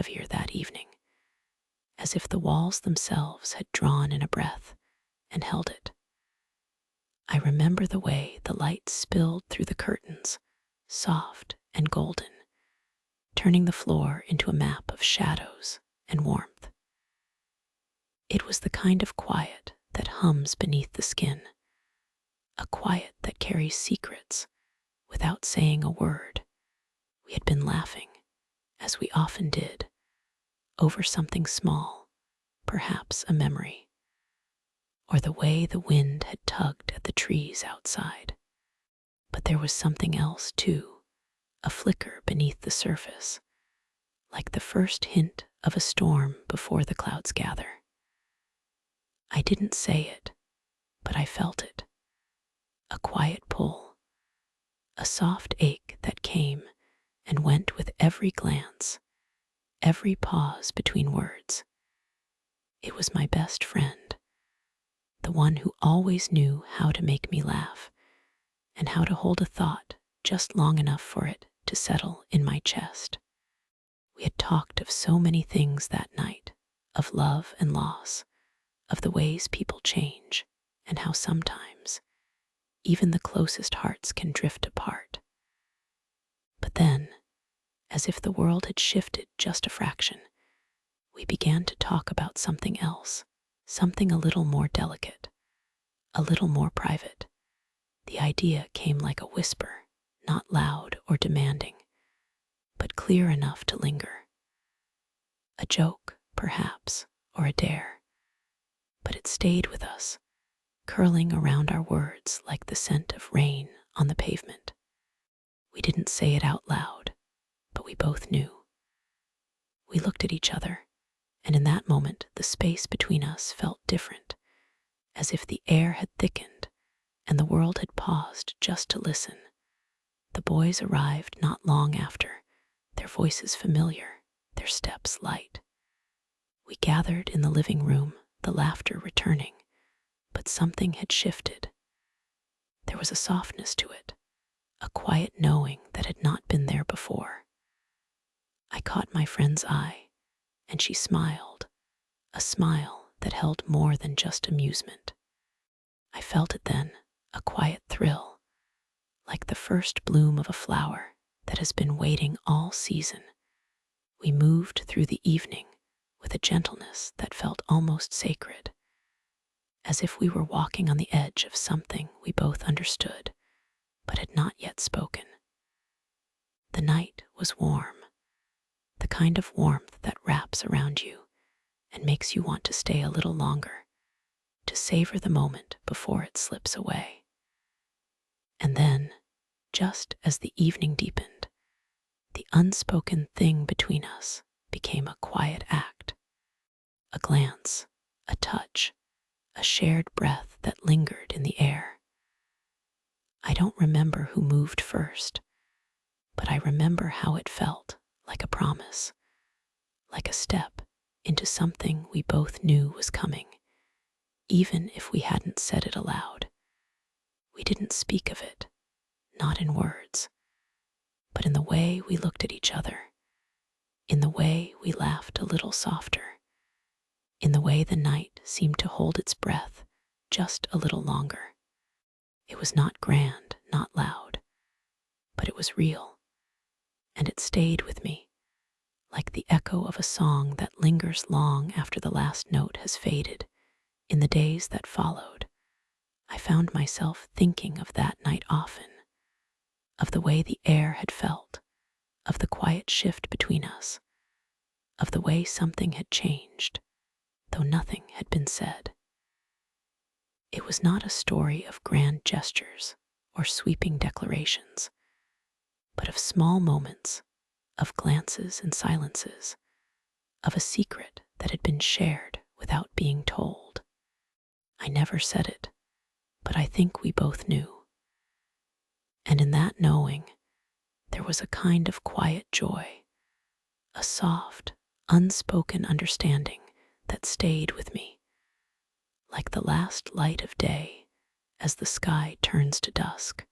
heavier that evening, as if the walls themselves had drawn in a breath and held it. I remember the way the light spilled through the curtains, soft and golden, turning the floor into a map of shadows and warmth. It was the kind of quiet that hums beneath the skin, a quiet that carries secrets without saying a word. We had been laughing, as we often did, over something small, perhaps a memory, or the way the wind had tugged at the trees outside. But there was something else too, a flicker beneath the surface, like the first hint of a storm before the clouds gather. I didn't say it, but I felt it. A quiet pull, a soft ache that came and went with every glance, every pause between words. It was my best friend, the one who always knew how to make me laugh and how to hold a thought just long enough for it to settle in my chest. We had talked of so many things that night, of love and loss, of the ways people change, and how sometimes even the closest hearts can drift apart. But then, as if the world had shifted just a fraction, we began to talk about something else, something a little more delicate, a little more private. The idea came like a whisper, not loud or demanding, but clear enough to linger. A joke, perhaps, or a dare, but it stayed with us, curling around our words like the scent of rain on the pavement. We didn't say it out loud, but we both knew. We looked at each other, and in that moment the space between us felt different, as if the air had thickened and the world had paused just to listen. The boys arrived not long after, their voices familiar, their steps light. We gathered in the living room, the laughter returning, but something had shifted. There was a softness to it, a quiet knowing that had not been there before. I caught my friend's eye, and she smiled, a smile that held more than just amusement. I felt it then, a quiet thrill, like the first bloom of a flower that has been waiting all season. We moved through the evening with a gentleness that felt almost sacred, as if we were walking on the edge of something we both understood, but had not yet spoken. The night was warm, the kind of warmth that wraps around you and makes you want to stay a little longer, to savor the moment before it slips away. And then, just as the evening deepened, the unspoken thing between us became a quiet act. A glance, a touch, a shared breath that lingered in the air. I don't remember who moved first, but I remember how it felt, like a promise, like a step into something we both knew was coming, even if we hadn't said it aloud. We didn't speak of it, not in words, but in the way we looked at each other, in the way we laughed a little softer, in the way the night seemed to hold its breath just a little longer. It was not grand, not loud, but it was real, and it stayed with me, like the echo of a song that lingers long after the last note has faded. In the days that followed, I found myself thinking of that night often, of the way the air had felt, of the quiet shift between us, of the way something had changed, though nothing had been said. It was not a story of grand gestures or sweeping declarations, but of small moments, of glances and silences, of a secret that had been shared without being told. I never said it, but I think we both knew. And in that knowing, there was a kind of quiet joy, a soft, unspoken understanding that stayed with me, like the last light of day as the sky turns to dusk.